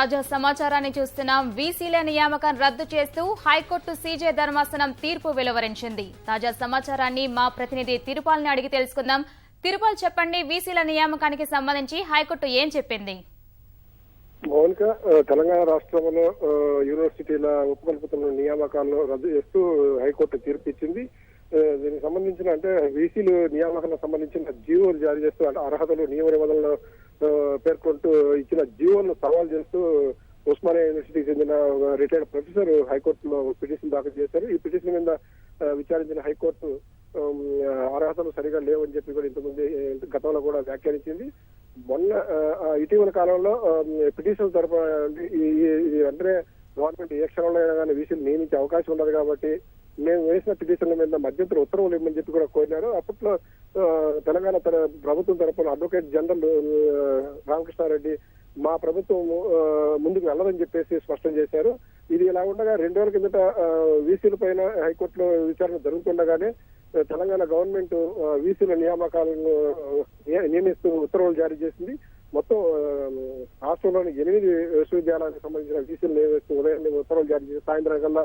తాజా సమాచారాన్ని చూస్తున్నాం. వీసీల నియామకం రద్దు చేస్తూ హైకోర్టు సీజే ధర్మాసనం తీర్పు వెలువరించింది. తాజా సమాచారాన్ని మా ప్రతినిధి తిరుపాల్ని అడిగి తెలుసుకుందాం. తిరుపాల్, చెప్పండి, వీసీల నియామకానికి సంబంధించి హైకోర్టు ఏం చెప్పింది? మౌనిక, తెలంగాణ రాష్ట్రంలో యూనివర్సిటీల ఉపకులపతుల నియామకాలను రద్దు చేస్తూ హైకోర్టు తీర్పు ఇచ్చింది. దీనికి సంబంధించిన అంటే వీసీలు నియామకాలకు సంబంధించిన జీవోలు జారీ చేస్తూ అంటే అర్హతలు నియమ నిబంధనలు పేర్కొంటూ ఇచ్చిన జీవోలను సవాల్ చేస్తూ ఉస్మానియా యూనివర్సిటీకి చెందిన రిటైర్డ్ ప్రొఫెసర్ హైకోర్టులో పిటిషన్ దాఖలు చేశారు. ఈ పిటిషన్ మీద విచారించిన హైకోర్టు అర్హతలు సరిగా లేవని చెప్పి కూడా ఇంతకుముందు గతంలో కూడా వ్యాఖ్యానించింది. మొన్న ఇటీవల కాలంలో పిటిషన్ తరఫు అంటే గవర్నమెంట్ ఏ క్షణంలో అయినా కానీ వీసీలు నియమించే అవకాశం ఉండదు కాబట్టి మేము వేసిన పిటిషన్ల మీద మధ్యంతర ఉత్తర్వులు ఇవ్వమని చెప్పి కూడా కోరినారు. అప్పట్లో తెలంగాణ ప్రభుత్వం తరఫున అడ్వకేట్ జనరల్ రామకృష్ణారెడ్డి మా ప్రభుత్వం ముందుకు వెళ్ళదని చెప్పేసి స్పష్టం చేశారు. ఇది ఇలా ఉండగా 2 రోజుల కిందట వీసీల పైన హైకోర్టులో విచారణ జరుగుతుండగానే తెలంగాణ గవర్నమెంట్ వీసీల నియామకాలను నియమిస్తూ ఉత్తర్వులు జారీ చేసింది. మొత్తం రాష్ట్రంలోని 8 విశ్వవిద్యాలయాలకు సంబంధించిన వీసీలు నియమిస్తూ ఉదయాన్నే ఉత్తర్వులు జారీ చేసి సాయంత్రం కల్లా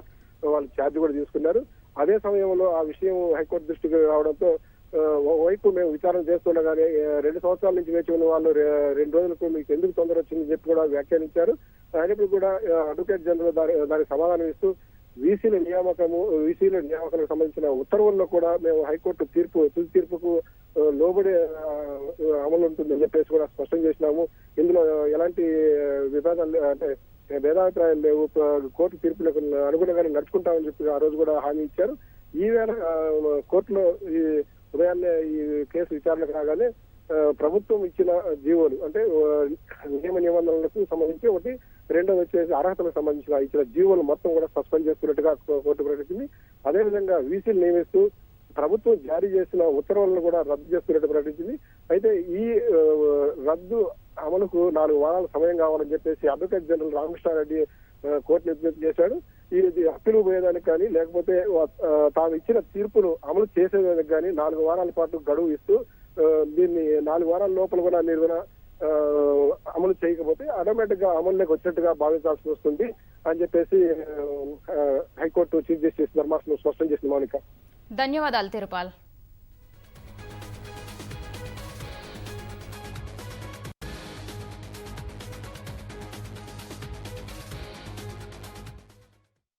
వాళ్ళు ఛార్జ్ కూడా తీసుకున్నారు. అదే సమయంలో ఆ విషయం హైకోర్టు దృష్టికి రావడంతో వైపు మేము విచారణ చేస్తుండగానే 2 సంవత్సరాల నుంచి వేచి ఉన్న వాళ్ళు 2 రోజులకు మీకు ఎందుకు తొందర వచ్చిందని చెప్పి కూడా వ్యాఖ్యానించారు. అయినప్పుడు కూడా అడ్వకేట్ జనరల్ దానికి సమాధానం ఇస్తూ వీసీల నియామకాలకు సంబంధించిన ఉత్తర్వుల్లో కూడా మేము హైకోర్టు తుది తీర్పుకు లోబడి అమలు ఉంటుందని చెప్పేసి కూడా స్పష్టం చేసినాము. ఇందులో ఎలాంటి వివాదాలు అంటే భేదాభిప్రాయాలు లేవు, కోర్టు తీర్పులకు అనుగుణంగానే నడుచుకుంటామని చెప్పి ఆ రోజు కూడా హామీ ఇచ్చారు. ఈవేళ కోర్టులో ఈ ఉదయాన్నే ఈ కేసు విచారణకు రాగానే ప్రభుత్వం ఇచ్చిన జీవోలు అంటే నియమ నిబంధనలకు సంబంధించి ఒకటి, రెండోది వచ్చేసి అర్హతలకు సంబంధించిన ఇచ్చిన జీవోలు మొత్తం కూడా సస్పెండ్ చేస్తున్నట్టుగా కోర్టు ప్రకటించింది. అదేవిధంగా వీసీలు నియమిస్తూ ప్రభుత్వం జారీ చేసిన ఉత్తర్వులను కూడా రద్దు చేస్తున్నట్టు ప్రకటించింది. అయితే ఈ రద్దు అమలుకు 4 వారాల సమయం కావాలని చెప్పేసి అడ్వకేట్ జనరల్ రామకృష్ణారెడ్డి కోర్టును విజ్ఞప్తి చేశాడు. ఇది అప్పీలు పోయేదానికి కానీ లేకపోతే తాము ఇచ్చిన తీర్పును అమలు చేసేదానికి కానీ 4 వారాల పాటు గడువు ఇస్తూ దీన్ని 4 వారాల లోపల కూడా మీరు అమలు చేయకపోతే ఆటోమేటిక్ గా అమలులోకి వచ్చినట్టుగా భావించాల్సి వస్తుంది అని చెప్పేసి హైకోర్టు చీఫ్ జస్టిస్ ధర్మాసనం స్పష్టం చేసింది. మౌనిక, ధన్యవాదాలు తిరుపాల్.